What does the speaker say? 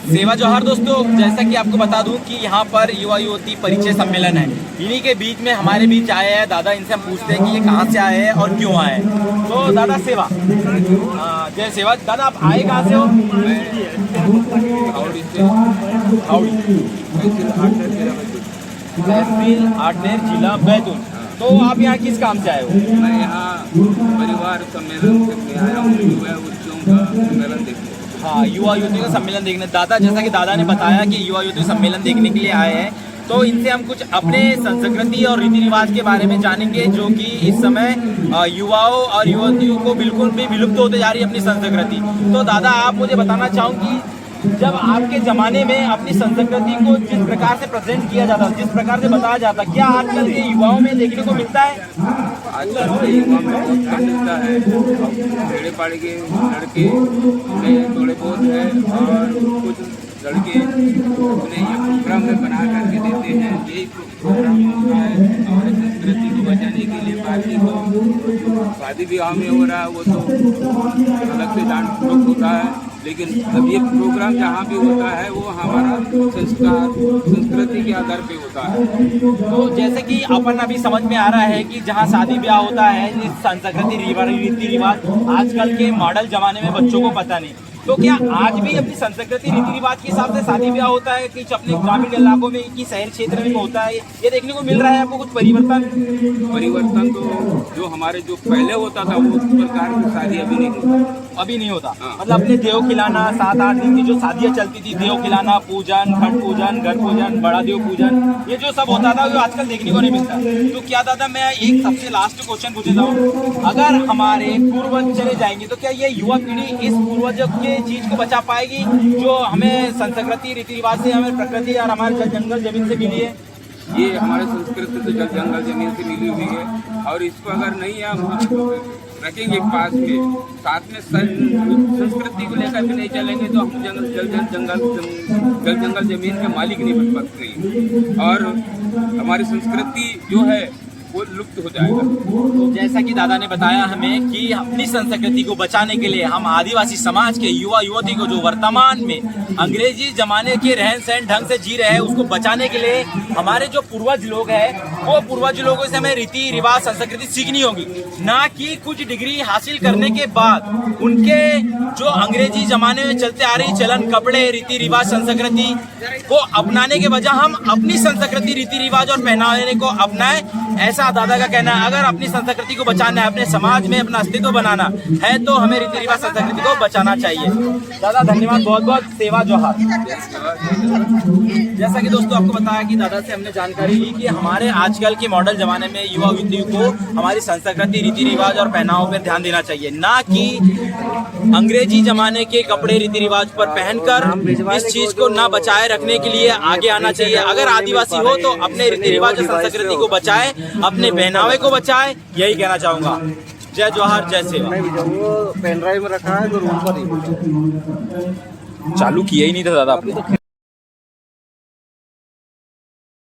सेवा जोहार दोस्तों, जैसा कि आपको बता दूं कि यहाँ पर युवा युवती परिचय सम्मेलन है। इन्हीं के बीच में हमारे बीच आए हैं दादा। इनसे हम पूछते हैं कि ये कहाँ से आए हैं और क्यों आए हैं। तो दादा सेवा, जय सेवा। दादा आप आए कहाँ से हो? तहसील आठनेर, जिला बैतूल। तो आप यहाँ किस काम से आए हो? मैं यहाँ परिवार सम्मेलन देखने आया हूँ, युवा युवतियों का सम्मेलन देखने। हाँ, युवा युवतियों का सम्मेलन देखने। दादा, जैसा कि दादा ने बताया कि युवा युवती सम्मेलन देखने के लिए आए हैं, तो इनसे हम कुछ अपने संस्कृति और रीति रिवाज के बारे में जानेंगे, जो कि इस समय युवाओं और युवतियों को बिल्कुल भी विलुप्त होते जा रही है अपनी संस्कृति। तो दादा, आप मुझे बताना चाहूँगी, जब आपके ज़माने में अपनी संस्कृति को जिस प्रकार से प्रेजेंट किया जाता, जिस प्रकार से बताया जाता, क्या आजकल के युवाओं में देखने को मिलता है? आजकल के युवा में बहुत कम मिलता है। भेड़े पाड़े के लड़के थोड़े बहुत है, और कुछ लड़के अपने ये प्रोग्राम में बना करके देते हैं। यही प्रोग्राम होता है हमारे संस्कृति को बचाने के लिए। बाकी तो शादी ब्याह में हो रहा है, वो तो अलग से डांस होता है, लेकिन अब ये प्रोग्राम जहाँ भी होता है वो हमारा संस्कार संस्कृति के आधार पे होता है। तो जैसे कि अपन अभी समझ में आ रहा है कि जहाँ शादी ब्याह होता है, इस संस्कृति रीति रिवाज आजकल के मॉडल जमाने में बच्चों को पता नहीं। तो क्या आज भी अपनी संस्कृति रीति रिवाज के हिसाब से शादी ब्याह होता है कि अपने ग्रामीण इलाकों में कि शहर क्षेत्र में होता है? ये देखने को मिल रहा है आपको कुछ परिवर्तन? तो जो हमारे जो पहले होता था वो उस प्रकार की शादी अभी नहीं होता। हाँ। मतलब अपने देव खिलाना, 7-8 दिन की जो शादियाँ चलती थी, देव खिलाना, पूजन, घट पूजन, घर पूजन, बड़ा देव पूजन, ये जो सब होता था वो आजकल देखने को नहीं मिलता। तो क्या दादा, मैं एक सबसे लास्ट क्वेश्चन पूछता हूँ, अगर हमारे पूर्वज चले जाएंगे तो क्या ये युवा पीढ़ी इस पूर्वजों के चीज को बचा पाएगी, जो हमें संस्कृति रीति रिवाज से, हमें प्रकृति और हमारे जल जंगल जमीन से मिली है? ये हमारे संस्कृति तो जल जंगल जमीन से मिली हुई है, और इसको अगर नहीं हम रखेंगे पास में, साथ में संस्कृति को लेकर भी नहीं चलेंगे, तो हम जल जंगल जमीन के मालिक नहीं बन सकते, और हमारी संस्कृति जो है वो लुप्त हो जाएगा। तो जैसा कि दादा ने बताया हमें कि अपनी संस्कृति को बचाने के लिए हम आदिवासी समाज के युवा युवती को, जो वर्तमान में अंग्रेजी जमाने के रहन सहन ढंग से जी रहे हैं, उसको बचाने के लिए हमारे जो पूर्वज लोग हैं, वो पूर्वज लोगों से हमें रीति रिवाज संस्कृति सीखनी होगी, ना कि कुछ डिग्री हासिल करने के बाद उनके जो अंग्रेजी जमाने में चलते आ रही चलन, कपड़े, रीति रिवाज, संस्कृति को अपनाने के बजाय हम अपनी संस्कृति रीति रिवाज और पहनावे को अपनाएं। ऐसा दादा का कहना है। अगर अपनी संस्कृति को बचाना है, अपने समाज में अपना अस्तित्व बनाना है, तो हमें रीति रिवाज संस्कृति को बचाना चाहिए। दादा धन्यवाद, बहुत बहुत। सेवा जोहार। जैसा कि दोस्तों आपको बताया कि दादा से हमने जानकारी ली कि हमारे आजकल के मॉडल जमाने में युवा युवतियों को हमारी संस्कृति रीति रिवाज और पहनावों पर ध्यान देना चाहिए, ना कि अंग्रेजी जमाने के कपड़े रीति रिवाज पर पहनकर इस चीज को ना बचाए रखने के लिए आगे आना चाहिए। अगर आदिवासी हो तो अपने रीति रिवाज और संस्कृति को बचाए, अपने पहनावे को बचाए, यही कहना चाहूंगा। जय जोहार, जय सेवा। वो पेन ड्राइव में रखा है तो रूम पर ही चालू किया ही नहीं था दादा आपने।